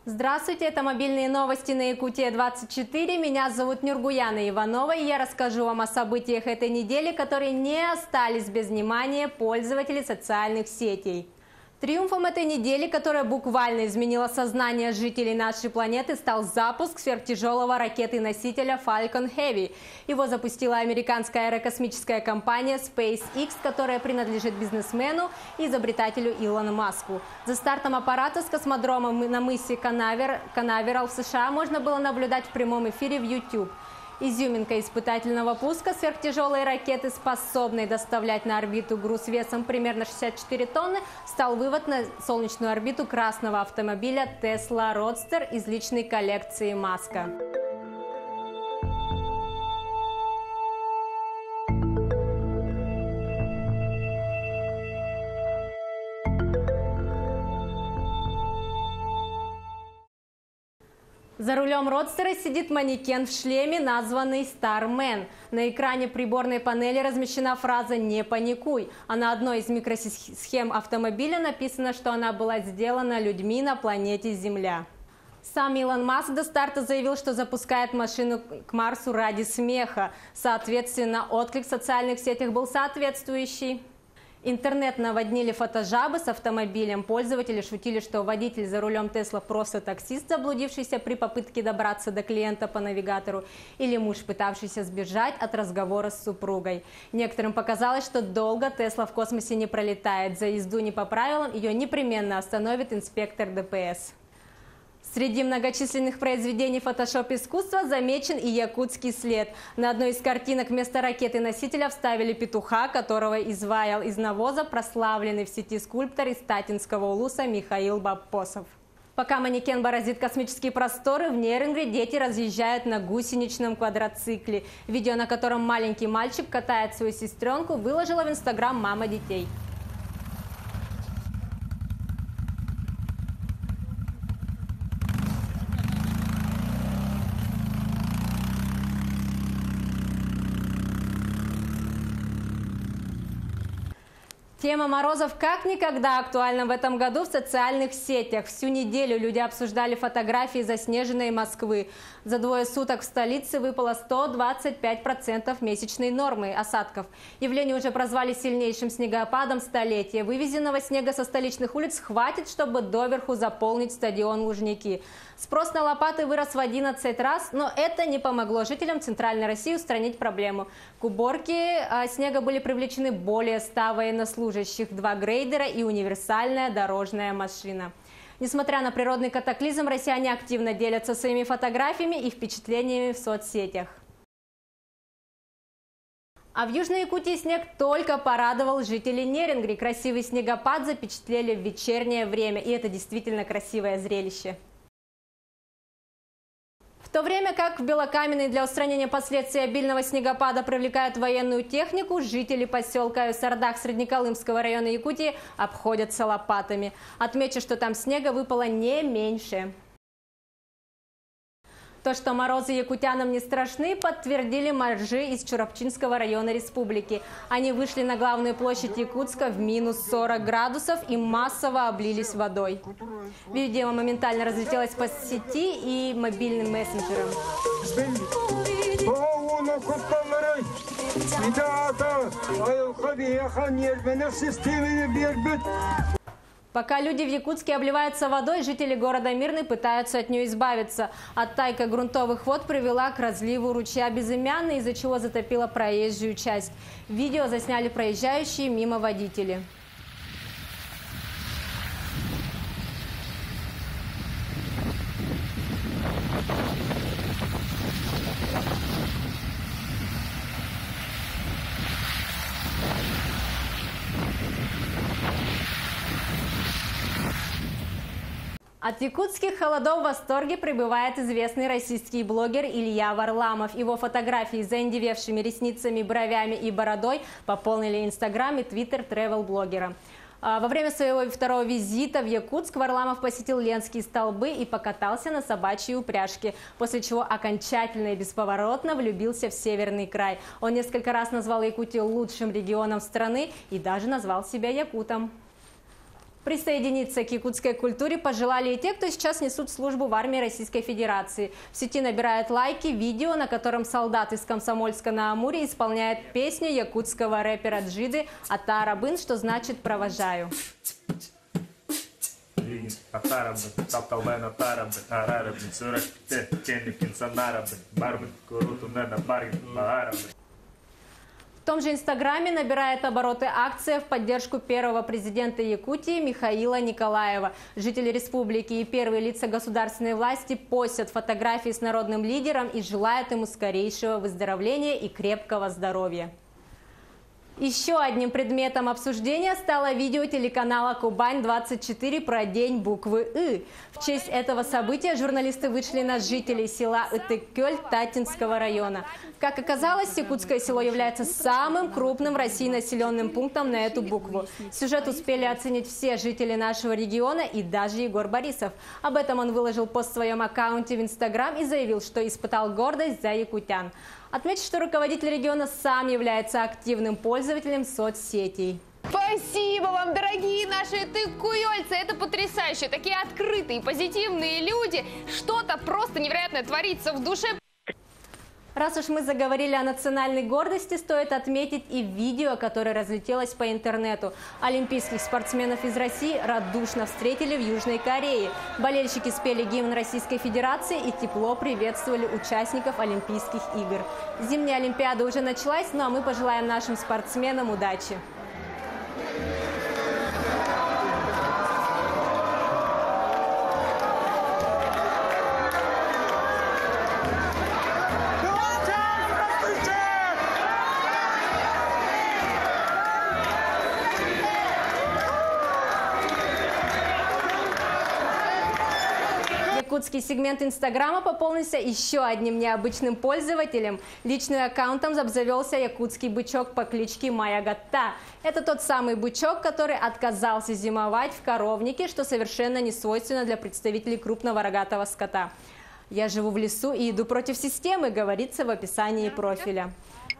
Здравствуйте, это мобильные новости на Якутия-24. Меня зовут Нюргуяна Иванова, и я расскажу вам о событиях этой недели, которые не остались без внимания пользователей социальных сетей. Триумфом этой недели, которая буквально изменила сознание жителей нашей планеты, стал запуск сверхтяжелого ракеты-носителя Falcon Heavy. Его запустила американская аэрокосмическая компания SpaceX, которая принадлежит бизнесмену и изобретателю Илону Маску. За стартом аппарата с космодрома на мысе Канаверал в США можно было наблюдать в прямом эфире в YouTube. Изюминка испытательного пуска сверхтяжелой ракеты, способной доставлять на орбиту груз весом примерно 64 тонны, стал вывод на солнечную орбиту красного автомобиля Tesla Roadster из личной коллекции Маска. За рулем родстера сидит манекен в шлеме, названный Starman. На экране приборной панели размещена фраза «Не паникуй», а на одной из микросхем автомобиля написано, что она была сделана людьми на планете Земля. Сам Илон Маск до старта заявил, что запускает машину к Марсу ради смеха. Соответственно, отклик в социальных сетях был соответствующий. Интернет наводнили фотожабы с автомобилем. Пользователи шутили, что водитель за рулем Тесла просто таксист, заблудившийся при попытке добраться до клиента по навигатору, или муж, пытавшийся сбежать от разговора с супругой. Некоторым показалось, что долго Тесла в космосе не пролетает. За езду не по правилам ее непременно остановит инспектор ДПС. Среди многочисленных произведений фотошоп-искусства замечен и якутский след. На одной из картинок вместо ракеты-носителя вставили петуха, которого изваял из навоза прославленный в сети скульптор из Татинского улуса Михаил Бабпосов. Пока манекен бороздит космические просторы, в Нерюнгри дети разъезжают на гусеничном квадроцикле. Видео, на котором маленький мальчик катает свою сестренку, выложила в Инстаграм мама детей. Тема морозов как никогда актуальна в этом году в социальных сетях. Всю неделю люди обсуждали фотографии заснеженной Москвы. За двое суток в столице выпало 125% месячной нормы осадков. Явление уже прозвали сильнейшим снегопадом столетия. Вывезенного снега со столичных улиц хватит, чтобы доверху заполнить стадион Лужники. Спрос на лопаты вырос в 11 раз, но это не помогло жителям Центральной России устранить проблему. К уборке снега были привлечены более 100 военнослужащих, 2 грейдера и универсальная дорожная машина. Несмотря на природный катаклизм, россияне активно делятся своими фотографиями и впечатлениями в соцсетях. А в Южной Якутии снег только порадовал жителей Нерюнгри. Красивый снегопад запечатлели в вечернее время, и это действительно красивое зрелище. В то время как в Белокаменной для устранения последствий обильного снегопада привлекают военную технику, жители поселка Сардах Среднеколымского района Якутии обходятся лопатами. Отмечу, что там снега выпало не меньше. То, что морозы якутянам не страшны, подтвердили моржи из Чурапчинского района республики. Они вышли на главную площадь Якутска в минус 40 градусов и массово облились водой. Видео моментально разлетелось по сети и мобильным мессенджерам. Пока люди в Якутске обливаются водой, жители города Мирный пытаются от нее избавиться. Оттайка грунтовых вод привела к разливу ручья Безымянный, из-за чего затопила проезжую часть. Видео засняли проезжающие мимо водители. От якутских холодов в восторге пребывает известный российский блогер Илья Варламов. Его фотографии с заиндевевшими ресницами, бровями и бородой пополнили Инстаграм и Твиттер тревел-блогера. Во время своего второго визита в Якутск Варламов посетил Ленские столбы и покатался на собачьей упряжке, после чего окончательно и бесповоротно влюбился в Северный край. Он несколько раз назвал Якутию лучшим регионом страны и даже назвал себя якутом. Присоединиться к якутской культуре пожелали и те, кто сейчас несут службу в армии Российской Федерации. В сети набирают лайки видео, на котором солдат из Комсомольска на Амуре исполняет песню якутского рэпера Джиды «Атарабын», что значит «провожаю». В том же Инстаграме набирает обороты акция в поддержку первого президента Якутии Михаила Николаева. Жители республики и первые лица государственной власти постят фотографии с народным лидером и желают ему скорейшего выздоровления и крепкого здоровья. Еще одним предметом обсуждения стало видео телеканала «Кубань-24» про День буквы «И». В честь этого события журналисты вышли на жителей села Итыккёль Татинского района. Как оказалось, якутское село является самым крупным в России населенным пунктом на эту букву. Сюжет успели оценить все жители нашего региона и даже Егор Борисов. Об этом он выложил пост в своем аккаунте в Инстаграм и заявил, что испытал гордость за якутян. Отметить, что руководитель региона сам является активным пользователем соцсетей. Спасибо вам, дорогие наши тыккуёльцы! Это потрясающе! Такие открытые, позитивные люди! Что-то просто невероятное творится в душе. Раз уж мы заговорили о национальной гордости, стоит отметить и видео, которое разлетелось по интернету. Олимпийских спортсменов из России радушно встретили в Южной Корее. Болельщики спели гимн Российской Федерации и тепло приветствовали участников Олимпийских игр. Зимняя Олимпиада уже началась, ну а мы пожелаем нашим спортсменам удачи. Якутский сегмент Инстаграма пополнился еще одним необычным пользователем. Личным аккаунтом обзавелся якутский бычок по кличке Маягатта. Это тот самый бычок, который отказался зимовать в коровнике, что совершенно не свойственно для представителей крупного рогатого скота. «Я живу в лесу и иду против системы», говорится в описании профиля.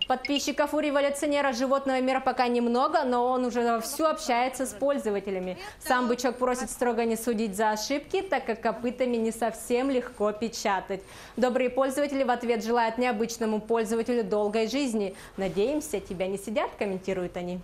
Подписчиков у революционера животного мира пока немного, но он уже вовсю общается с пользователями. Сам бычок просит строго не судить за ошибки, так как копытами не совсем легко печатать. Добрые пользователи в ответ желают необычному пользователю долгой жизни. «Надеемся, тебя не сидят», комментируют они.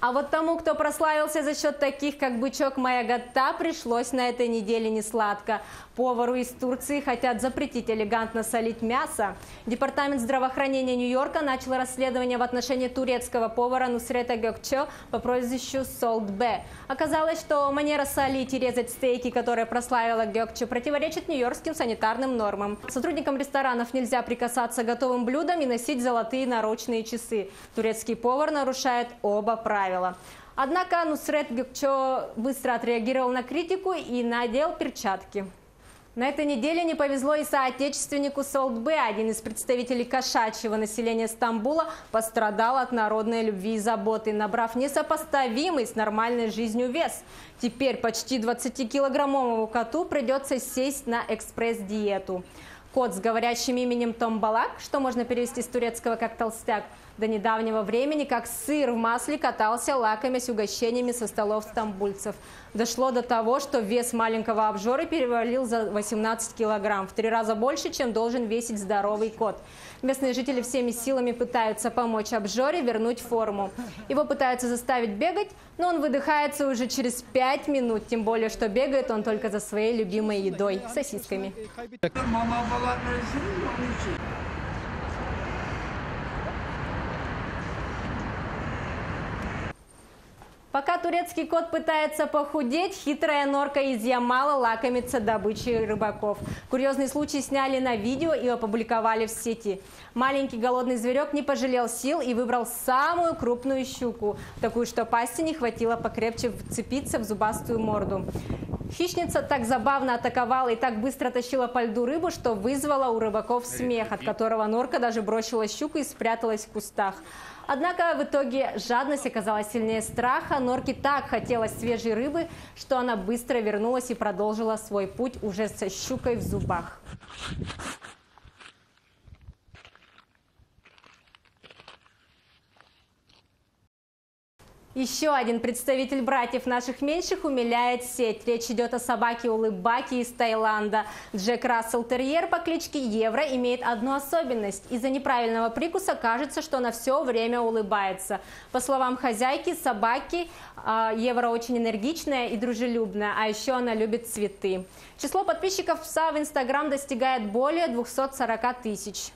А вот тому, кто прославился за счет таких, как бычок Маягатта, пришлось на этой неделе несладко. Повару из Турции хотят запретить элегантно солить мясо. Департамент здравоохранения Нью-Йорка начал расследование в отношении турецкого повара Нусрета Гёкче по прозвищу Salt Б. Оказалось, что манера солить и резать стейки, которая прославила Гёкче, противоречит нью-йоркским санитарным нормам. Сотрудникам ресторанов нельзя прикасаться к готовым блюдам и носить золотые наручные часы. Турецкий повар нарушает оба правила. Однако Нусрет Гёкче быстро отреагировал на критику и надел перчатки. На этой неделе не повезло и соотечественнику Salt Б. Один из представителей кошачьего населения Стамбула пострадал от народной любви и заботы, набрав несопоставимый с нормальной жизнью вес. Теперь почти 20-килограммовому коту придется сесть на экспресс-диету. Кот с говорящим именем Томбалак, что можно перевести с турецкого как «толстяк», до недавнего времени как сыр в масле катался, лакомясь угощениями со столов стамбульцев. Дошло до того, что вес маленького обжоры перевалил за 18 килограмм, в 3 раза больше, чем должен весить здоровый кот. Местные жители всеми силами пытаются помочь обжоре вернуть форму. Его пытаются заставить бегать, но он выдыхается уже через 5 минут, тем более, что бегает он только за своей любимой едой – сосисками. Пока турецкий кот пытается похудеть, хитрая норка из Ямала лакомится добычей рыбаков. Курьезный случай сняли на видео и опубликовали в сети. Маленький голодный зверек не пожалел сил и выбрал самую крупную щуку, такую, что пасти не хватило покрепче вцепиться в зубастую морду. Хищница так забавно атаковала и так быстро тащила по льду рыбу, что вызвала у рыбаков смех, от которого норка даже бросила щуку и спряталась в кустах. Однако в итоге жадность оказалась сильнее страха. Норке так хотелось свежей рыбы, что она быстро вернулась и продолжила свой путь уже со щукой в зубах. Еще один представитель братьев наших меньших умиляет сеть. Речь идет о собаке улыбаке из Таиланда. Джек Рассел Терьер по кличке Евро имеет одну особенность. Из-за неправильного прикуса кажется, что она все время улыбается. По словам хозяйки собаки, Евро очень энергичная и дружелюбная, а еще она любит цветы. Число подписчиков пса в Инстаграм достигает более 240 тысяч.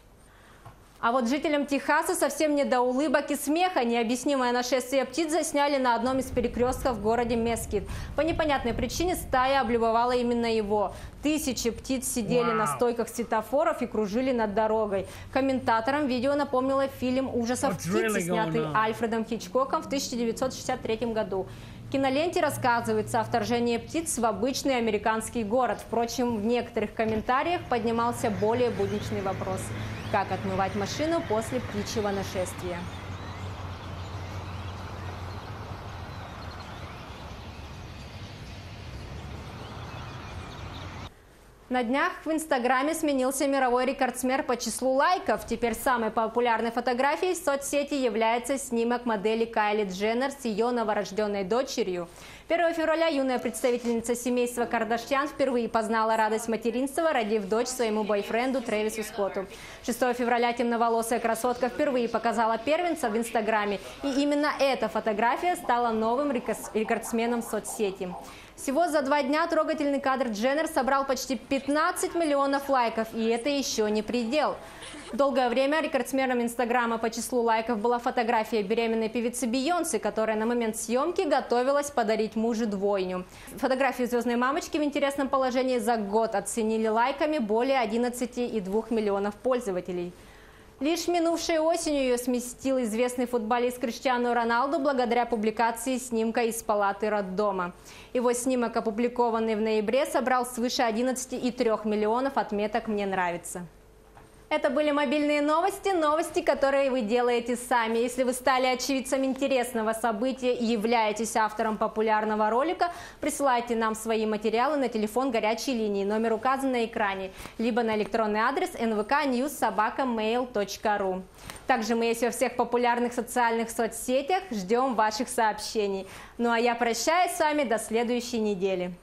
А вот жителям Техаса совсем не до улыбок и смеха. Необъяснимое нашествие птиц засняли на одном из перекрестков в городе Мескит. По непонятной причине стая облюбовала именно его. Тысячи птиц сидели на стойках светофоров и кружили над дорогой. Комментаторам видео напомнило фильм ужасов «Птицы», снятый Альфредом Хичкоком в 1963 году. В киноленте рассказывается о вторжении птиц в обычный американский город. Впрочем, в некоторых комментариях поднимался более будничный вопрос: как отмывать машину после птичьего нашествия. На днях в Инстаграме сменился мировой рекордсмен по числу лайков. Теперь самой популярной фотографией в соцсети является снимок модели Кайли Дженнер с ее новорожденной дочерью. 1 февраля юная представительница семейства Кардашьян впервые познала радость материнства, родив дочь своему бойфренду Трэвису Скотту. 6 февраля темноволосая красотка впервые показала первенца в Инстаграме. И именно эта фотография стала новым рекордсменом соцсети. Всего за 2 дня трогательный кадр Дженнер собрал почти 15 миллионов лайков, и это еще не предел. Долгое время рекордсменом Инстаграма по числу лайков была фотография беременной певицы Бейонсе, которая на момент съемки готовилась подарить мужу двойню. Фотографию звездной мамочки в интересном положении за год оценили лайками более 11,2 миллионов пользователей. Лишь минувшей осенью ее сместил известный футболист Криштиану Роналду благодаря публикации снимка из палаты роддома. Его снимок, опубликованный в ноябре, собрал свыше 11,3 миллионов отметок «Мне нравится». Это были мобильные новости, новости, которые вы делаете сами. Если вы стали очевидцем интересного события и являетесь автором популярного ролика, присылайте нам свои материалы на телефон горячей линии, номер указан на экране, либо на электронный адрес nvknews@mail.ru. Также мы есть во всех популярных социальных соцсетях, ждем ваших сообщений. Ну а я прощаюсь с вами до следующей недели.